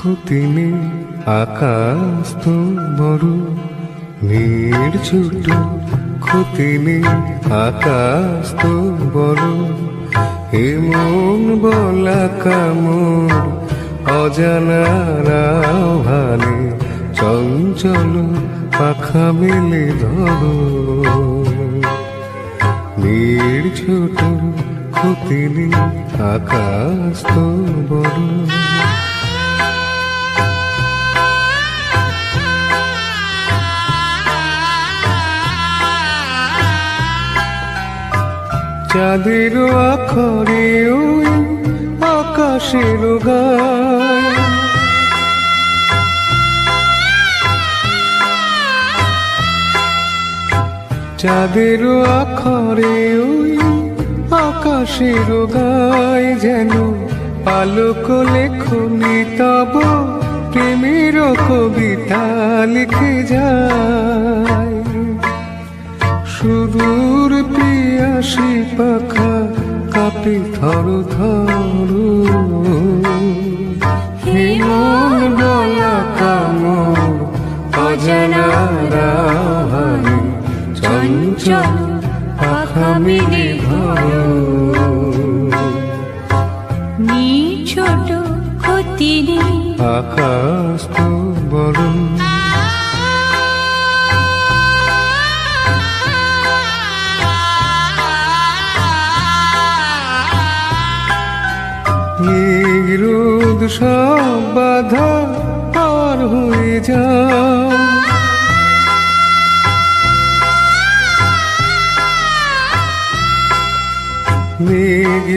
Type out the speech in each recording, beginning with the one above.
ক্ষতি নেই আকাশ তো বড়, নির্ঝুট ক্ষতি নেই আকাশ তো বড়। এ মন বলা কামড় অজানার আহ্বানে, চঞ্চল পাখা মেলে ধরো। নির্ঝুট ক্ষতি নেই আকাশ তো বড়। চাঁদের আখরে ওই আকাশের গায়, চাঁদের আখরে ওই আকাশের গায়, যেন আলোক লেখনি তব প্রেমের কবিতা লিখে যায়। সুদূর পিয়াসী পাখা কাঁপে থর থর, হে মন বলা কামড় অজানার আহ্বানে, চঞ্চল পাখা মেলে ধরো। নির্ঝুট ক্ষতি নেই আকাশ তো বড়। রোদ সব বাধা পার হয়ে যাও,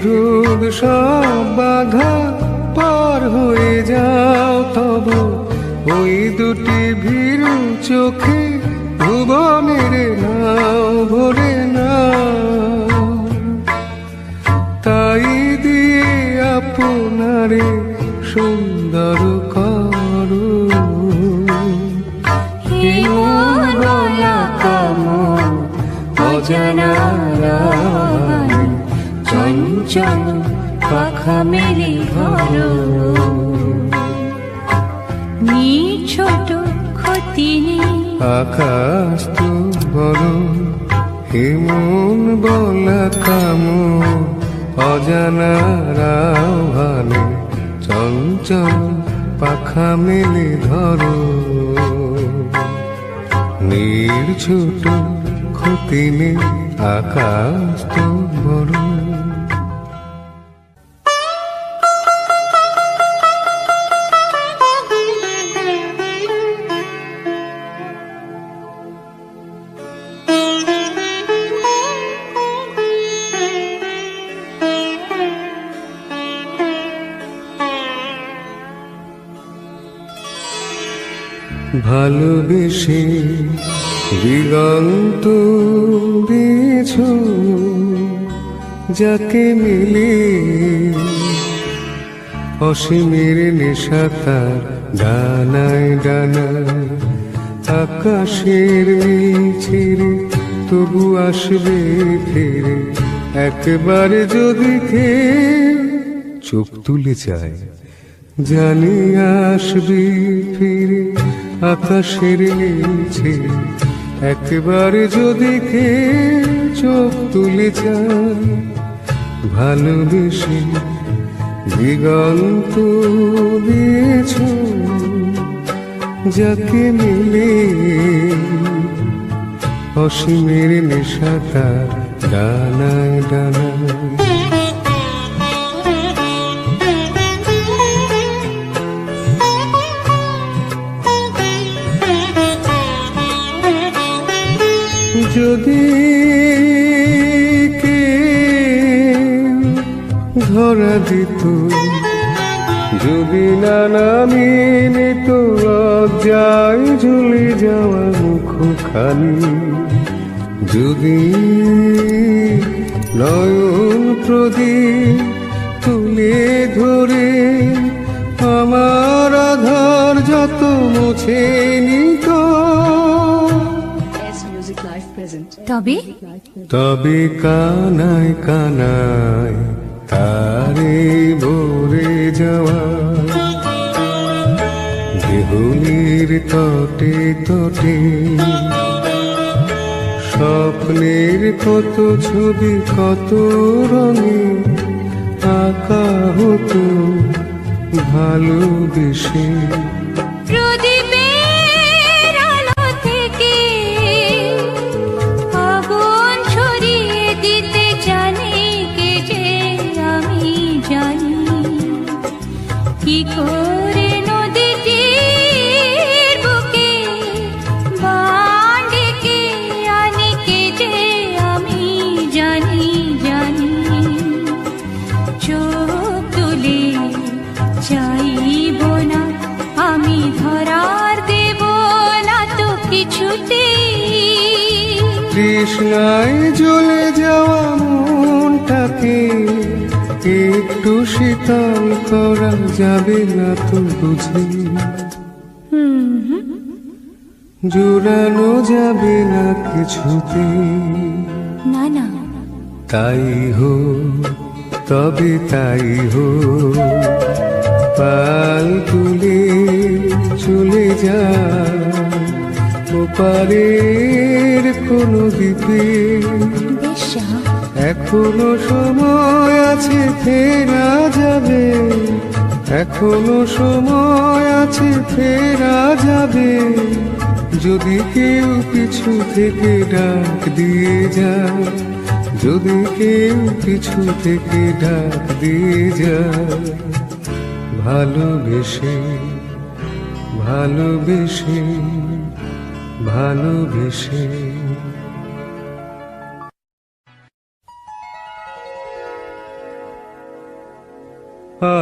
রোদ সব বাধা পার হয়ে যাও। তব ওই দুটি ভীরু চোখে ভুবনের নাও ভরে নাও, তাই দিয়ে আপনারে সুন্দর করো। হে মন বলা কামড় অজানার আহ্বানে, চঞ্চল পাখা মেলে ধরো। নির্ঝুট ক্ষতি নেই আকাশ তো বড়, হে মন বলা কামড় অজানার আহ্বানে, চঞ্চল পাখা মেলে ধরো। নির্ঝুট ক্ষতি নেই আকাশ তো বড়। ভালোবেসে দিগন্ত দিয়েছ যাকে মিলে, অসীমের নেশা তার ডানায় ডানায়। আকাশের নীল ছেড়ে তবু আসবে ফিরে, একবার যদি চোখ তুলে যায় জানি আসবি ফিরে। আকাশের নিচে একবার যদি চোখ তুলে যায়, ভালোবেসে দিগন্ত দিয়েছ যাকে মিলে, অসীমের নেশাটা ডানায় ডানায়। যদি কে ধরা দিত, যদি না নামি নিত লজ্জায় ঝুলে যাওয়া মুখখানি, যদি নয়ন প্রদীপ তুলে ধরে আমার আধার যত মুছে নিত, তবে কানায় কানায় তারে ভরে যাওয়া গলির তটে তটে স্বপ্নের কত ছবি কত রঙে আঁকা হতো ভালোবেসে। প্রদীপের আলো থেকে আগুন ছড়িয়ে দিতে জানি কে যে আমি জানি কি করে নদীটির বুকে বান ডেকে আনি কে যে আমি জানি জানি। চোখ তুলে চাইব না আমি ধরার দেব না তো কিছুতেই। তৃষ্ণায় জ্বলে যাওয়া মনটাকে একটু শীতল করা যাবে না তো বুঝি, জোড়ানো যাবে না কিছুতে। না না তাই হো তবে তাই হো, পাল তুলে চলে যা ওপারের কোনো দ্বীপে। বেশ্যা এখনো সময় আছে ফেরা যাবে, এখনো সময় আছে ফেরা যাবে। যদি কেউ পিছু থেকে ডাক দিয়ে যায়, যদি কেউ পিছু থেকে ডাক দিয়ে যায়। ভালোবেসে ভালোবেসে ভালোবেসে। আ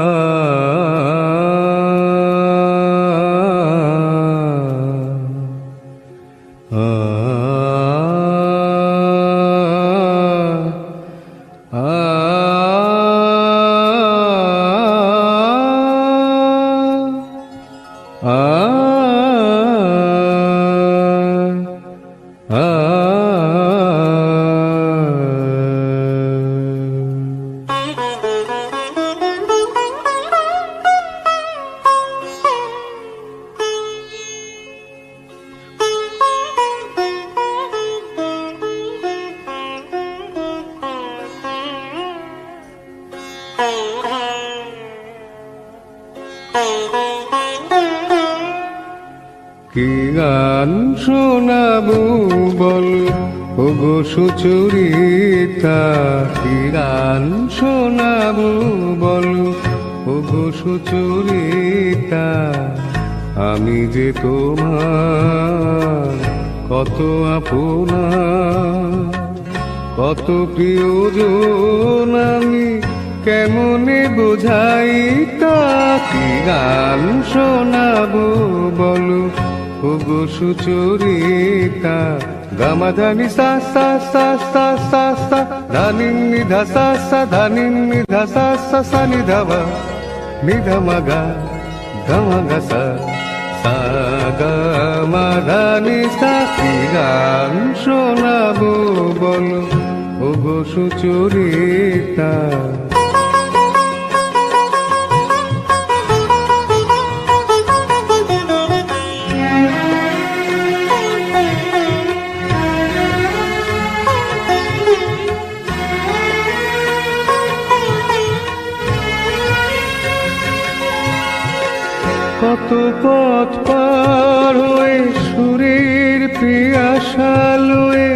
কি গান শোনাবো বলো ওগো সুচরিতা, কি গান শোনাবো বলো ওগো সুচরিতা। আমি যে তোমার কত আপনা, কত প্রিয়জন আমি কেমনে বোঝাই তা। কি গান শোনাবো বলো ওগো সুচরিতা। গামাধানি সা সা সা সা সা সা, ধানি নিধা সা সা, ধানি নিধা সা সা, সা নিধাবা নিধা মাগা গামাগা সা, সা গা মা ধানি সা। কি গান শোনাবো বলো ওগো সুচরিতা। কত পথ পার হয়ে সুরের পিয়াসা লয়ে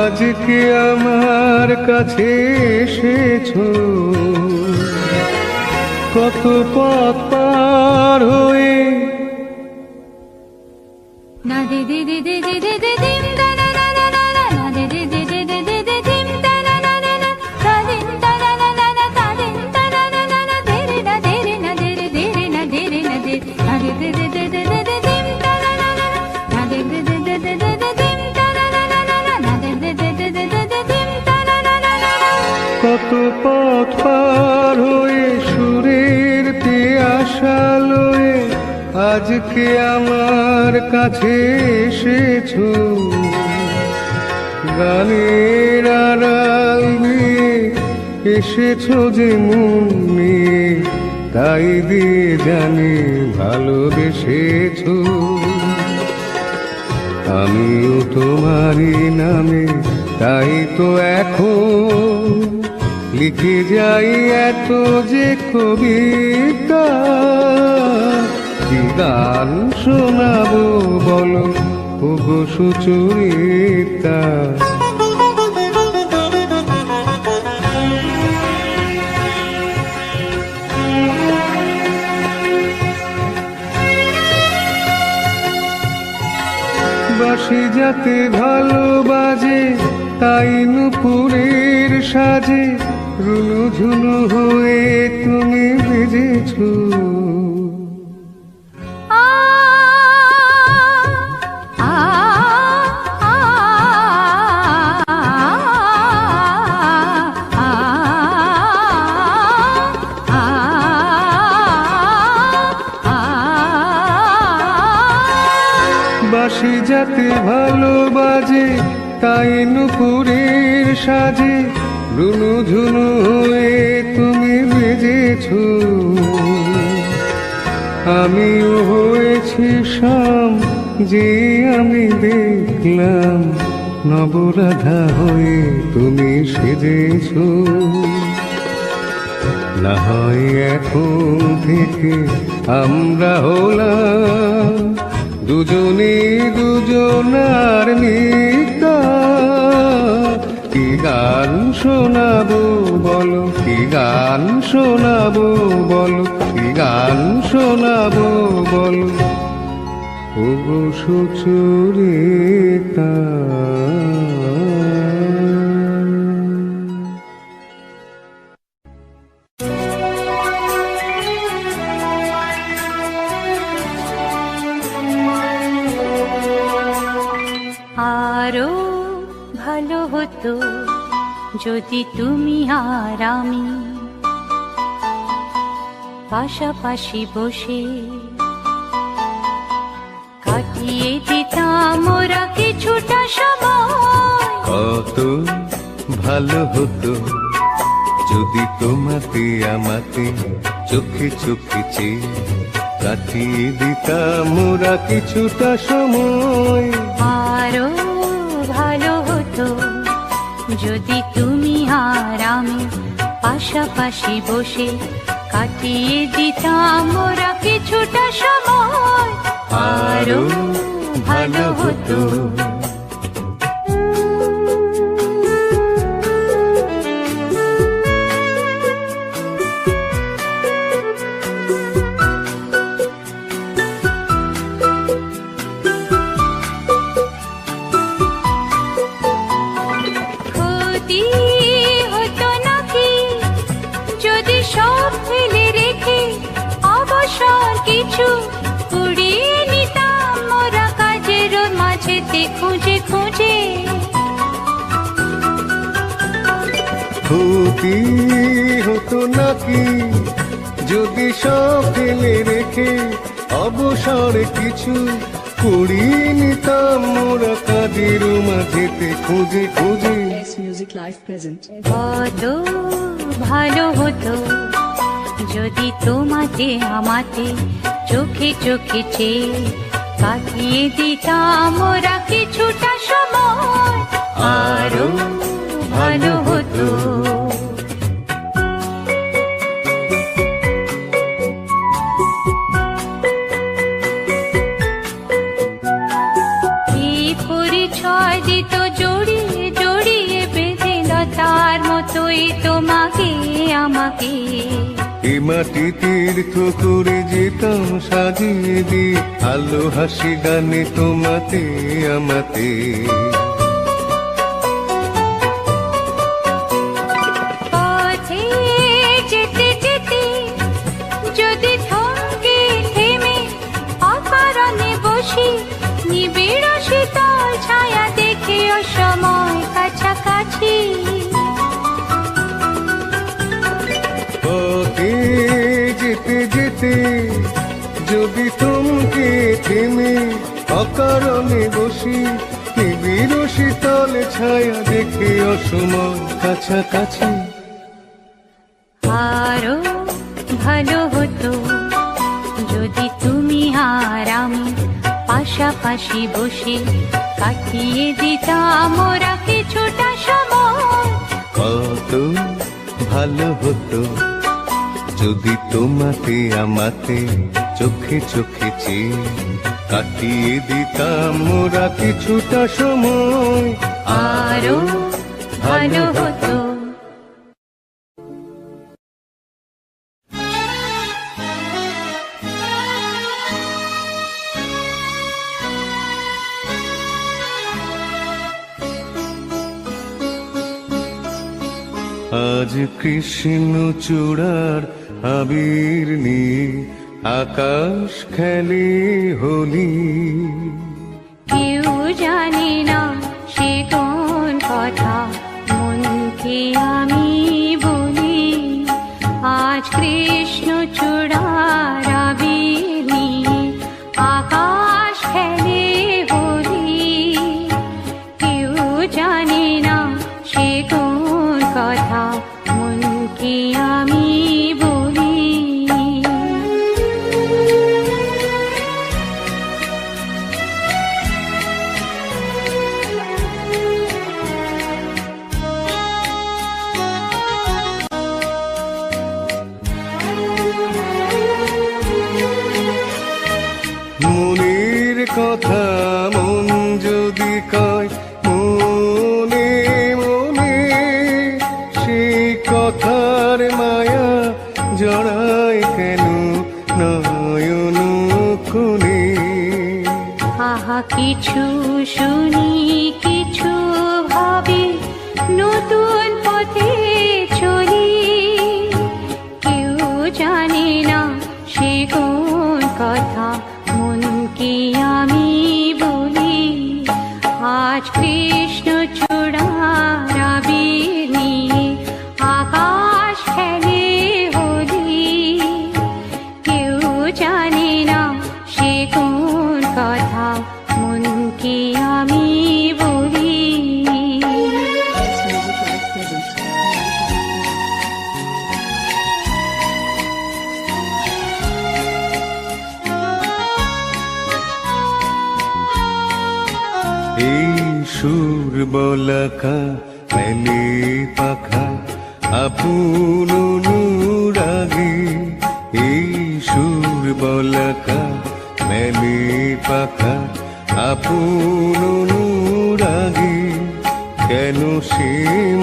আজকে আমার কাছে এসেছো। কত পথ পার হয়ে না দে দে দে দে দে দে দে দিম দা না না না না না, না দে দে দে দে দে দে দে দিম দা না না না না, তা দিম দা না না না না, তা দিম দা না না না না, দে রে না দে রে না দে রে দে রে না দে রে না দে, না দে দে দে দে দে দে দে দিম দা না না না না, না দে দে দে দে দে দে দে দিম দা না না না না, না দে দে দে দে দে দে দে দিম দা না না না না। কত পথ পার হয়ে সুরের পিয়াসা লয়ে আজকে আমার কাছে এসেছো। গানের আড়াল দিয়ে এসেছো যে মন নিয়ে, তাই দিয়ে জানি ভালোবেসেছো। আমিও তোমারই নামে তাই তো এখন লিখে যাই এত যে কবিতা। কি গান শোনাবো বলো ওগো সুচরিতা। বাঁশি যাতে ভালো বাজে তাই নুপুরের সাজে রুনু ঝুনু হয়ে তুমি বেজেছো। বাঁশি যাতে ভালো বাজে তাই নুপুরের সাজে রুনু ঝুনু হয়ে তুমি বেজেছো। আমিও হয়েছি শাম যে আমি দেখলাম নবরাধা হয়ে তুমি সেজেছো। না হয় এখন থেকে আমরা হলাম দুজনে দুজনার মিতা। কি গান শোনাবো বলো কি গান শোনাবো বলো কি গান শোনাবো বলো ওগো সুচরিতা। আরো ভালো হতো যদি তুমি আর আমি পাশাপাশি বসে কাটিয়ে দিতাম ওরা কিছুটা সময়। কত ভালো হতো যদি তোমাতে আমাতে চোখে চোখে চেয়ে কাটিয়ে দিতাম ওরা কিছুটা সময়। আরো ভালো হতো যদি তুমি আর আমি পাশাপাশি বসে কাটিয়ে দিতাম ওরা কিছুটা সময়। আরো ভালো হতো। খুঁজে খুঁজে ক্ষতি হতো নাকি যদি সব ফেলে রেখে অবসর কিছু কুড়িয়ে নিতাম মোরা কাজের মাঝেতে খুঁজে খুঁজে। Music Live present. কত ভালো হতো যদি তোমাতে আমাতে চোখে চোখে চেয়ে কাটিয়ে দিতাম ওরা কিছুটা সময়। আরো ভালো হতো। এই পরিচয় দিত জড়িয়ে জড়িয়ে বেঁধে লতার মতোই তোমাকে আমাকে। এ মাটি তীর্থ করে যেতাম সাজিয়ে দিয়ে আলো হাসি গানে তোমাতে আমাতে। পথে যেতে যেতে যদি থমকে থেমে অকারণে বসি নিবিড় শীতল ছায়া দেখে অসময় কাছাকাছি। পথে যেতে যেতে যদি থমকে থেমে অকারণে বসি নিবিড় শীতল ছায়া দেখে অসময় কাছাকাছি। আরো ভালো হতো যদি তুমি আর আমি পাশাপাশি বসে কাটিয়ে দিতাম ওরা কিছুটা সময়। কত ভালো হতো যদি তোমাকে আমাকে চোখে চোখে চেয়ে কাটিয়ে দিতাম ওরা কিছুটা সময়। আরো ভালো হতো। আজ কৃষ্ণ চূড়ার আবির নিয়ে আকাশ খেলে হোলি। কেউ জানে না সে কোন কথা মনকে আমি বলি। আজ কৃষ্ণ চূড়ার আবির নিয়ে আকাশ খেলে হোলি। কেউ জানে না সে কোন কথা মনকে আমি বলি। মনের কথা মন যদি কয় মনে মনে, সেই কথার মায়া জড়ায় কেন নয়ন কোণে। আহা কিছু শুনি কিছু ভাবি নতুন পথে চলি। কেউ জানে না সে কোন কথা মনকে আমি বলি। আজ কৃষ্ণ চূড়ার আবির নিয়ে আকাশ খেলে হোলি। কেউ জানে না সে কোন কথা মনকে আমি বলি। Best Music Live presents. এই সুর বলাকা মেলে পাখা আপন অনুরাগে। এই সুর বলাকা মেলে পাখা আপন অনুরাগে। কেন সে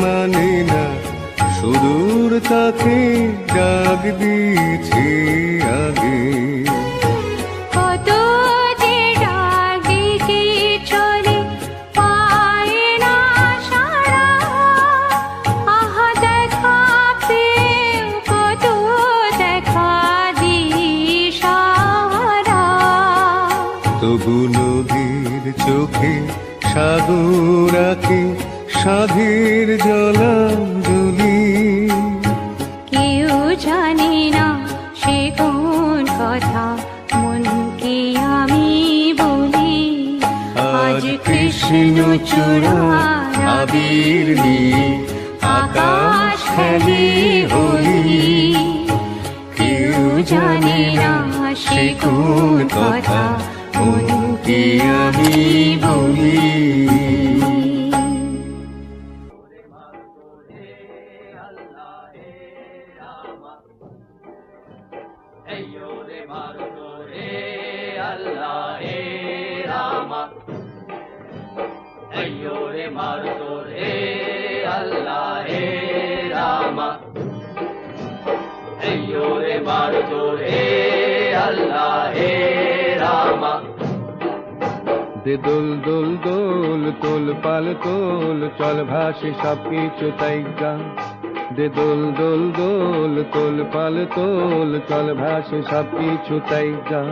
মানে না সুদূর তাকে ডাক দিয়েছে আগে। কত যে ডাক ডেকে চলে পায় না সাড়া। আহা দেখা পেয়েও কত দেখা দিশাহারা। তবু নদীর চোখে সাগর আঁকে সাধের জলাঞ্জলি। কেউ জানে না সে কোন কথা মনকে আমি বলি। আজ কৃষ্ণ চূড়ার আবির নিয়ে আকাশ খেলে হোলি। কেউ জানে না সে কোন কথা মনকে আমি বলি। দে দোল দোল দোল তোল পাল তোল চল ভাসে সবকিছু তাই গা। দে দোল দোল দোল তোল পাল তোল চল ভাসে সবকিছু তাই গা।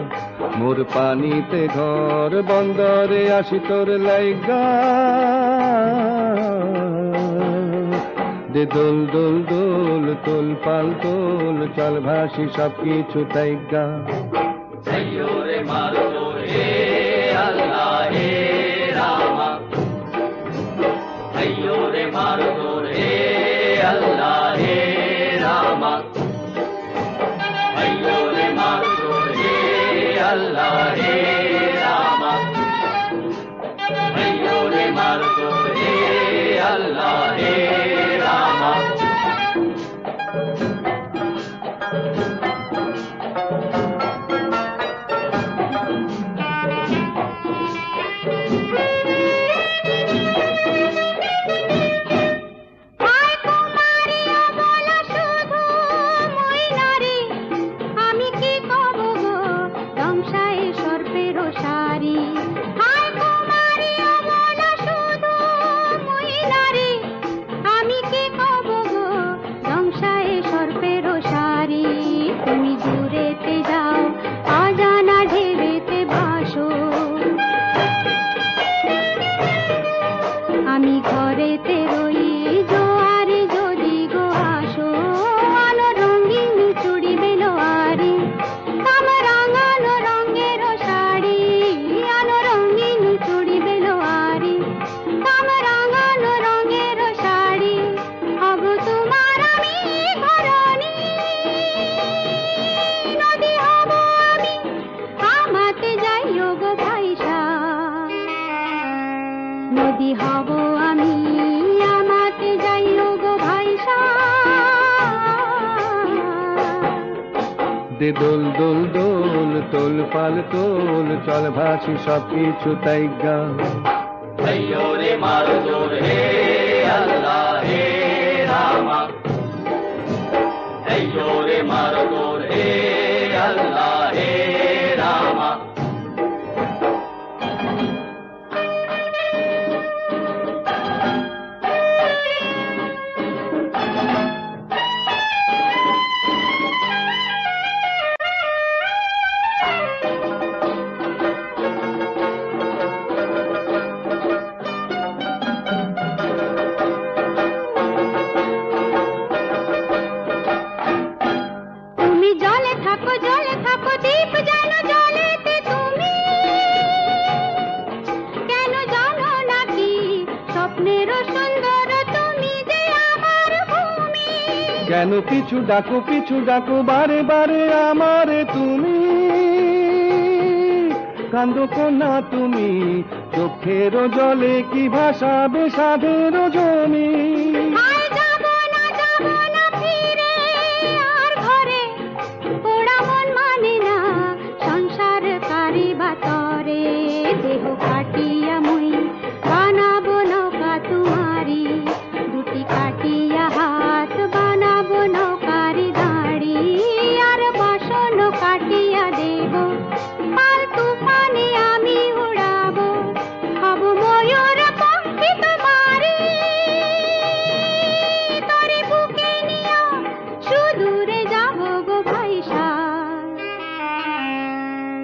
মোর পানিতে ঘর বন্দরে আসি তোর লাইগা। দে দোল দোল দোল তোল পাল তোল চল ভাসি সবকিছু তাই গা। Allah he Rama Ayyo re Margo he Allah he Rama আমি ঘরেতে রই জোয়ারে যদি গো আসো আলো রঙিন চুড়ি বেলোয়ারি আমার রাঙানো রঙের শাড়ি আলো রঙিন চুড়ি বেলোয়ারি আমার রাঙানো রঙের শাড়ি হব তোমার আমি ঘরণী নদী হব আমি আমাতে যাইও গো ভাইসা নদী হব আমি আমাতে যাইও গো ভাইসা দে দোল দোল দোল তোল পাল তোল চল ভাসি সব কিছু তাই গা আইয়ো রে মারগো হে আল্লাহ হে রামা আইয়ো রে মারগো হে আল্লাহ হে রামা জলে থাকো দীপ যেন জলেতে তুমি কেন জানো নাকি স্বপ্নের সুন্দর তুমি যে আমার ভূমি কেন পিছু ডাকো বারে বারে আমারে তুমি কান্দো কোনা তুমি চোখের জলে কি ভাসাবে সাধের জমি দেহ কাটিয়া মুই বানাবো নৌকা তোমারি দুটি কাটিয়া হাত বানাবো নৌকারি দাঁড়ি আর বাসন কাটিয়া দেব পাল তুফানে আমি উড়াবো হব ময়ূর পঙ্খী তোমারি তরে বুকে নিয়া সুদূরে যাব গো ভাইসা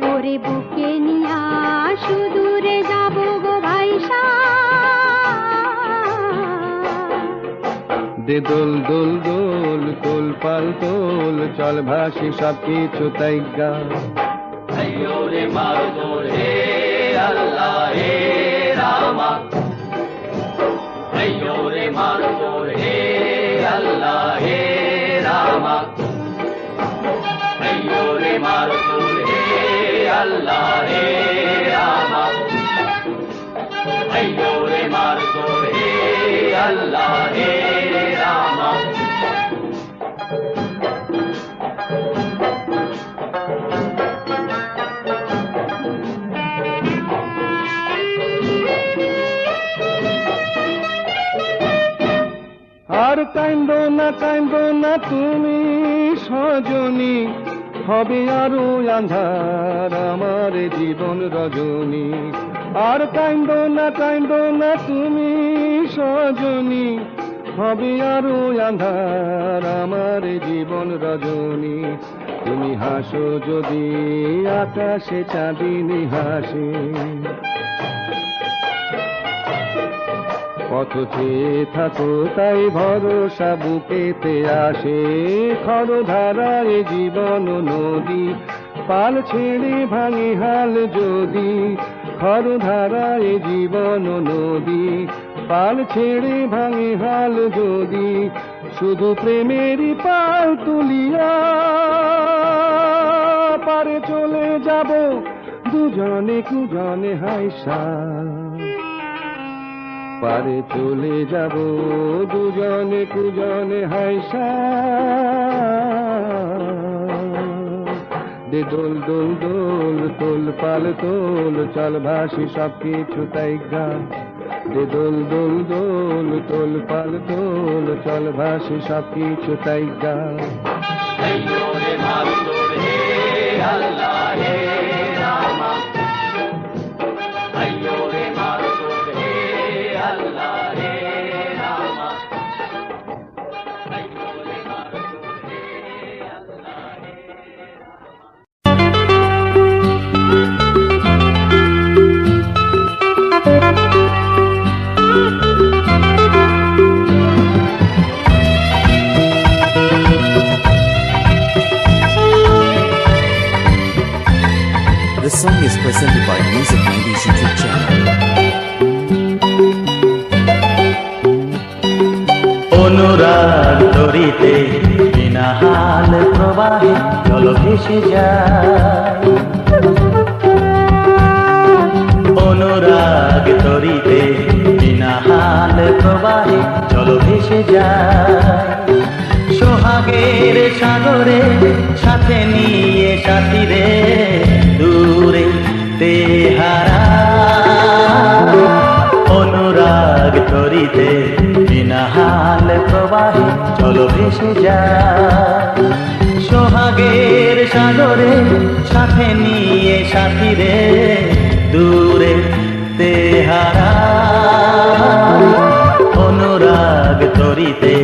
ওরে বুকে নিয়া সুদূরে যাব গো ভাইসা দে দোল দোল দোল তোল পাল তোল চল ভাসি সব কিছু তাই গা আইয়ো রে মারগো হে আল্লাহ হে রামা আইয়ো রে মারগো হে আল্লাহ হে রামা আইয়ো রে মারগো হে আল্লাহ হে রামা আইয়ো রে মারগো হে আল্লাহ হে রামা আর কান্দো না তুমি সজনী হবে আরো আন্ধার আমার জীবন রজনী আর কান্দো না তুমি সজনী হবে আরো আন্ধার আমার জীবন রজনী তুমি হাসো যদি আকাশে চাঁদিনী হাসে পথ চেয়ে থাকো তাই ভরসা বুকেতে আসে খরধারায় জীবন নদী পাল ছেড়ে ভাঙে হাল যদি খরধারায় জীবন নদী পাল ছেড়ে ভাঙে হাল যদি শুধু প্রেমেরই পাল তুলিয়া পারে চলে যা যাব দুজনে কুজনে হাইসা, পারে চলে যাব দুজনে কুজনে হাইসা। দে দোল দোল দোল তোল পাল তোল চল ভাসি সব কিছু তাই গা। দে দোল দোল দোল তোল পাল তোল চল ভাসি সব কিছু তাই গা। The song is presented by Music 90s YouTube channel. অনুরাগ তরিতে বিনা হাল প্রবাহে জল ভেসে যায়। অনুরাগ তরিতে বিনা হাল প্রবাহে জল ভেসে যায়। সোহাগের সাগরে সাথে নিয়ে সাথীরে দূরে তেহারা। অনুরাগ তরিতে বিনা হাল প্রবাহে চলো ভেসে যায়। সোহাগের সাগরে সাথে নিয়ে সাথীরে দূরে তেহারা। অনুরাগ তরিতে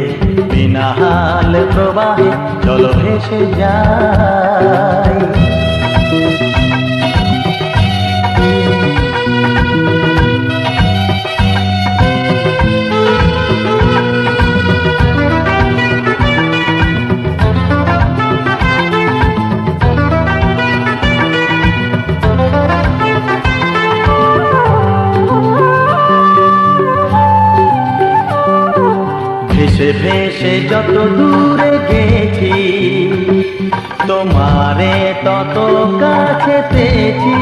বিনা হাল প্রবাহে চলো ভেসে যায়। ভেসে ভেসে যত দূরে গেছি তোমারে তত কাছে পেয়েছি।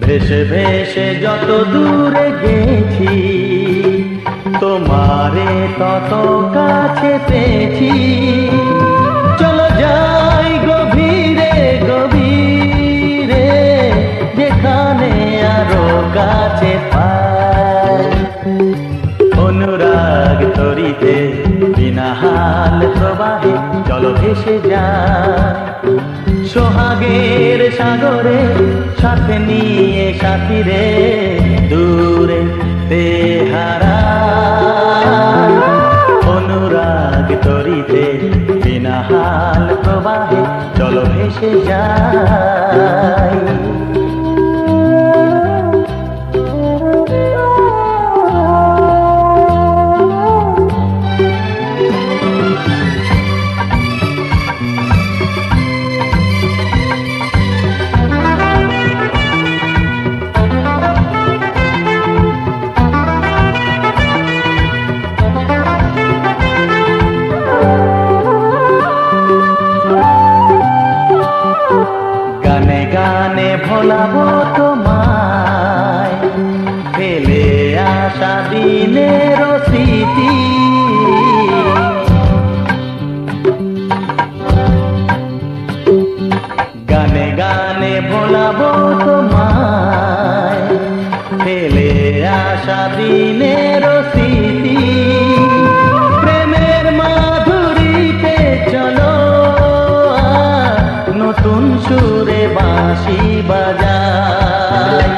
ভেসে ভেসে যত দূরে গেছি তোমারে তত কাছে পেয়েছি। চলো যাই গভীরে গভীরে যেখানে আরো কাছে পাই। অনুরাগ তরিতে বিনা হাল প্রবাহে চলো ভেসে যায়। সোহাগের সাগরে সাথে নিয়ে সাথীরে দূরে তেহারা। অনুরাগ তরিতে বিনা হাল প্রবাহে চলো ভেসে যায়। গানে গানে ভোলাবো তোমায় ফেলে আসা দিনের স্মৃতি। গানে গানে ভোলাবো তোমায় ফেলে আসা দিনের স্মৃতি। প্রেমের মাধুরীতে চলো নতুন সুরে বাঁশি বাজায়।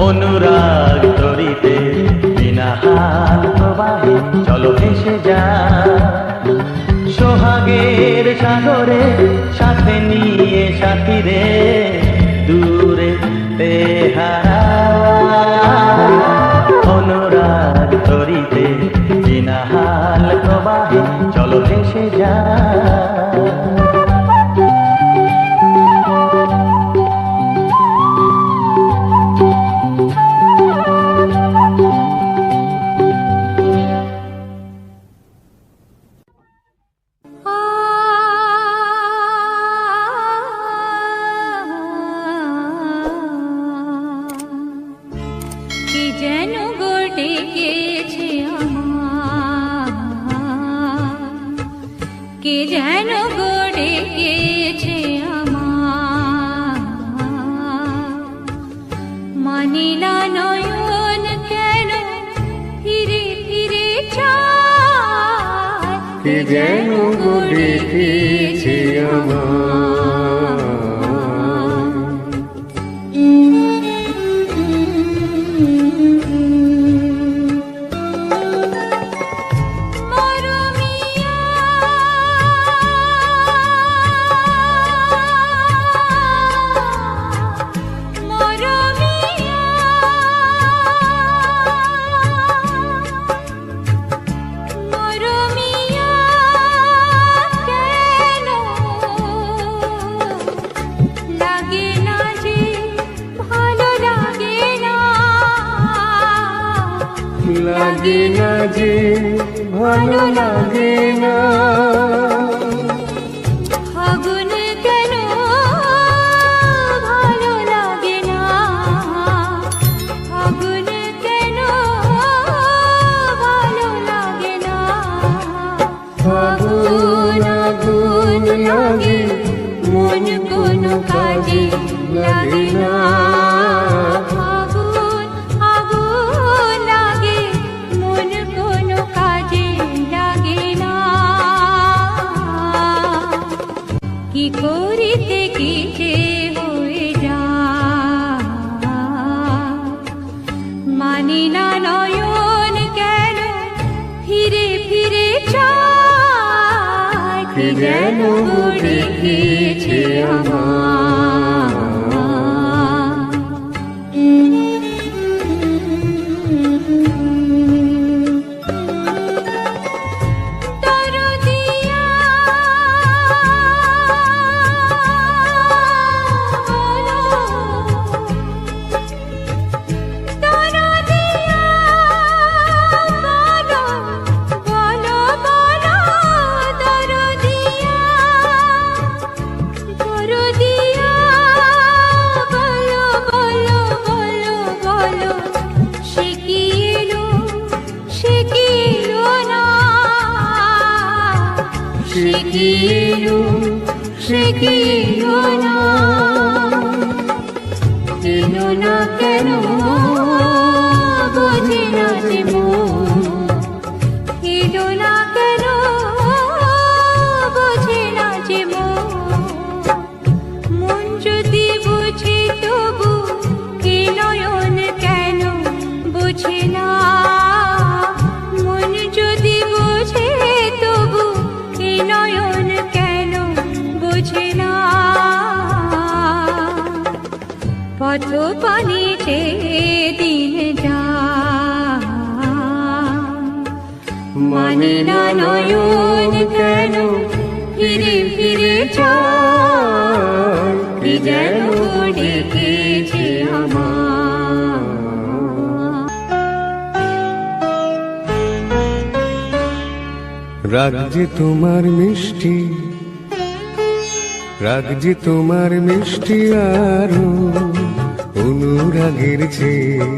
অনুরাগ তরিতে বিনা হাল প্রবাহে চলো ভেসে যায়। সোহাগের সাগরে সাথে নিয়ে সাথীরে দূরে তেহারা। অনুরাগ তরিতে বিনা হাল প্রবাহে চলো ভেসে যায়। কে যেন গো ডেকেছে আমার, মানি না নয়ন কেন ফিরে ফিরে চায়, কে যেন গো ডেকেছে আমার। মরমিয়া মরমিয়া মরমিয়া কেন লাগে না যে ভালো লাগে না, লাগে না যে ভালো লাগে না, ফাগুন কেন ভালো লাগে না, ফাগুন কেন ভালো লাগে না, ফাগুন আগুন লাগে মন কোনো কাজে লাগে না, ফাগুন আগুন লাগে মন কোনো কাজে লাগে না, কি করিতে কি যে হয়ে যায়, মানি না নয়ন কেন ফিরে ফিরে চায়, কে যেন গো ডেকেছে আমার। দরদিয়া বলো, দরদিয়া বলো, বলো বলো দরদিয়া, দরদিয়া বলো বলো বলো বলো, সে কি এলো সে কি এলো না, সে কি এলো সে কি এলো না, এলো না কেন বোঝে না যে মন, এলো না কেন বোঝে না যে মন, মন যদি বুঝে তবু এ নয়ন কেন বুঝে না, মন যদি বুঝে তবু এ নয়ন কেন বুঝে না, পথ পানিতে দিন যায়, মানে না নয়ন কেন ফিরে ফিরে চায়, কে যেন গো ডেকেছে আমার। রাগ যে তোমার মিষ্টি, রাগ যে তোমার মিষ্টি আরো অনুরাগের চেয়ে,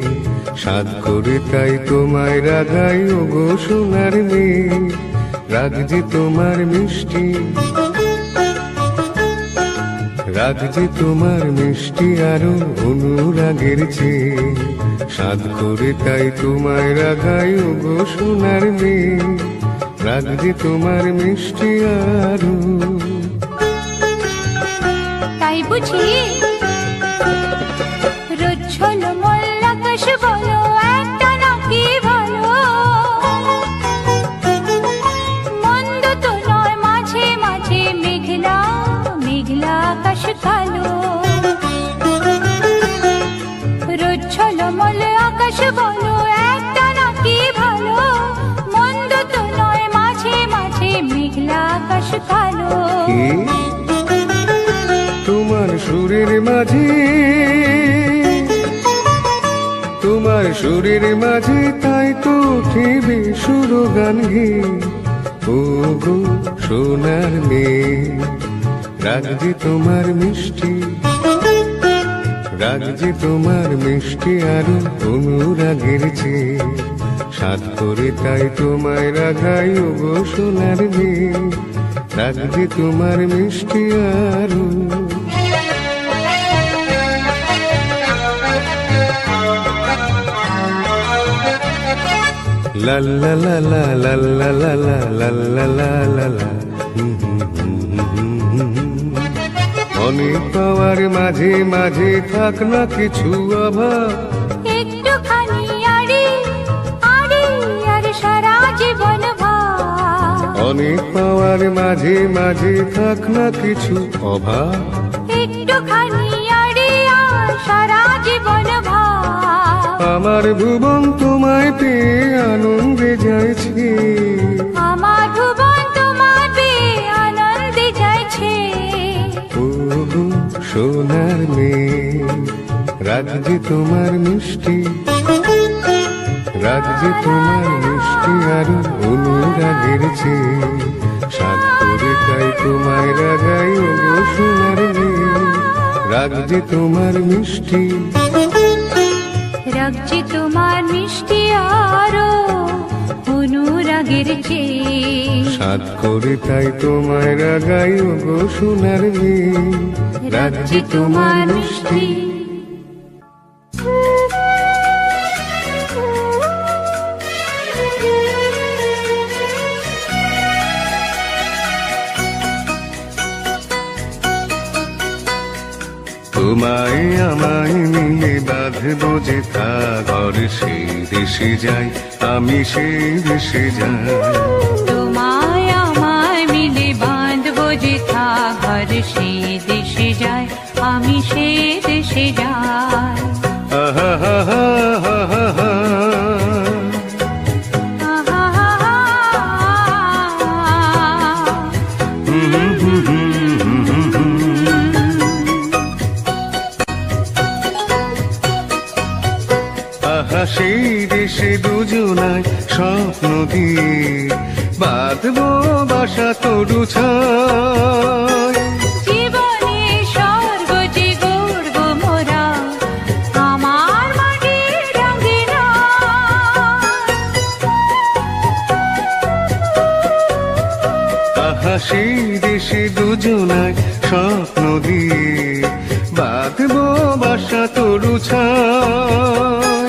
সাধ করে তাই তোমায় রাগাই ও গো সোনার মেয়ে। রাগ যে তোমার মিষ্টি, রাগ যে তোমার মিষ্টি আরো অনুরাগের চেয়ে, সাধ করে তাই তোমায় রাগাই ও গো সোনার মেয়ে। রাগ যে তোমার মিষ্টি আরো। তাই বুঝি রোজ ছলো মল আকাশ বলো একটা নাকি ভালো, মন্দ তো নয় মাঝে মাঝে মেঘলা মেঘলা আকাশ কালো, রোজ ছলো মল আকাশ বলো একটা নাকি ভালো, মন্দ তো নয় মাঝে মাঝে মেঘলা আকাশ কালো। তোমার সুরের মাঝে, তোমার সুরের মাঝে তাই তো উঠিবে সুর গান গে। ও গো সোনার মেয়ে, রাগ যে তোমার মিষ্টি, রাগ যে তোমার মিষ্টি আরো অনুরাগের চেয়ে, সাধ করে তাই তোমায় রাগাই ও গো সোনার মেয়ে। রাগ যে তোমার মিষ্টি আরো। লা লা লা লা লা লা লা লা লা লা লা লা লা। অনেক পাওয়ার মাঝে মাঝে থাক না কিছু অভাব, একটুখানি আড়ি আড়ি আর সারা জীবন ভাব। অনেক পাওয়ার মাঝে মাঝে থাক না কিছু অভাব, একটুখানি আড়ি আর সারা জীবন ভাব। আমার ভুবন তোমায় পেয়ে আনন্দে যাইছে, আমার ভুবন তোমার পেয়ে আনন্দে যাইছে। ও গো সোনার মেয়ে, রাগ যে তোমার মিষ্টি, রাগ যে তোমার মিষ্টি আরো অনুরাগের চেয়ে। সাত করে তাই তোমায় রাগাই ও গো সোনার মেয়ে, রাগ যে তোমার মিষ্টি, রাগ যে তোমার মিষ্টি আরো অনুরাগের চেয়ে। সাত করে তাই তোমায় রাগাই ও গো সোনার মেয়ে, রাগ যে তোমার মিষ্টি। তোমায় আমায় মিলে বাঁধবো যে ঘর, সেই দেশে যাই আমি, সেই দেশে যাই। তোমায় আমায় মিলে বাঁধবো যেথা ঘর, সেই দেশে যায় আমি, সেই দেশে যাই। আহা হা হা হা হা হা। আহা সেই দেশে দুজনায় স্বপ্ন দিয়ে বাঁধবো বাসা তরু ছায়। জীবনে স্বর্গ যে গড়ব মোরা, আমার মাটির রঙিনা। আহা সেই দেশে দুজনায় স্বপ্ন দিয়ে বাঁধবো বাসা তরু ছায়।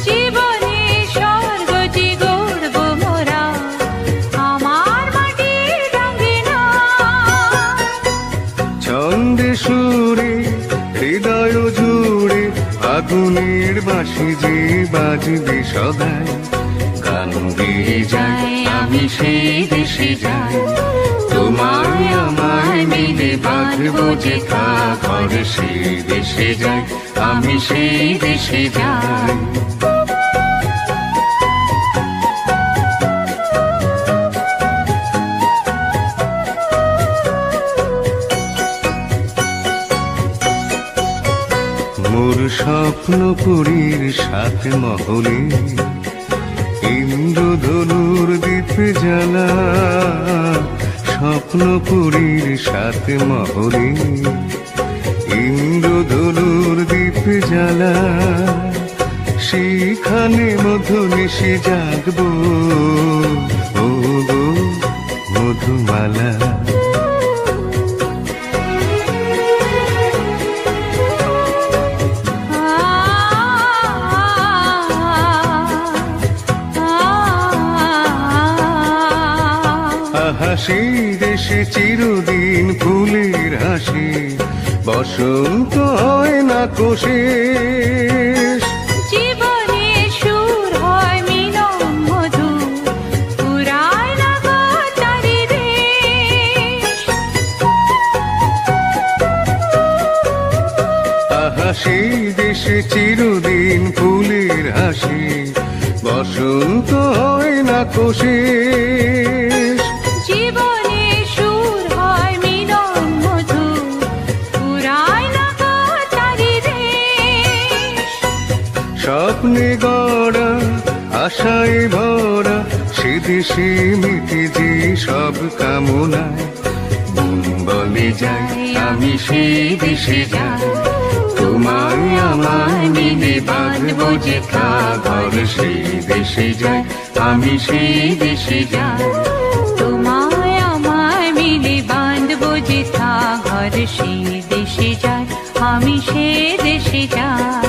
জীবনে স্বর্গ যে গড়ব মোরা, আমার মাটির রঙিনা। ছন্দে সুরে হৃদয় জুড়ে আগুনের বাঁশি যে বাজবে সদাই। গান গেয়ে যাই আমি, সেই দেশে যাই। তোমায় আমায় মিলে বাঁধবো যে ঘর, সেই দেশে যাই আমি, সেই দেশে যাই। মোর স্বপ্নপুরীর সাত মহলে ইন্দ্রধনুর দ্বীপ জ্বালা। স্বপ্নপুরীর সাত মহলে ইন্দ্রধনুর দ্বীপ জ্বালা। সেখানে মধু নিশি জাগবো ও গো মধুমালা। হাসি দেশে চিরদিন ফুলের হাসি, বসন্ত হয় না কোশেষ। জীবনে সুর হয় মিলন মধু, পুরায় না গো তারি দেশ। হাসি দেশে চিরদিন ফুলের হাসি, বসন্ত হয় না কোশেষ। জীবনে সুর হয় মিলন মধু, পুরায় না গো তারি দেশ। স্বপ্নে গড়া আশায় ভরা, সে দেশে মিটে যে সব কামনায়। মন বলে যাই আমি, সেই দেশে যাই। তোমায় আমায় মিলে বাঁধবো যে ঘর, সেই দেশে যাই আমি, সেই দেশে যাই। তোমায় আমায় মিলে সাগর সে দেশে যায় আমি সে দেশে যাই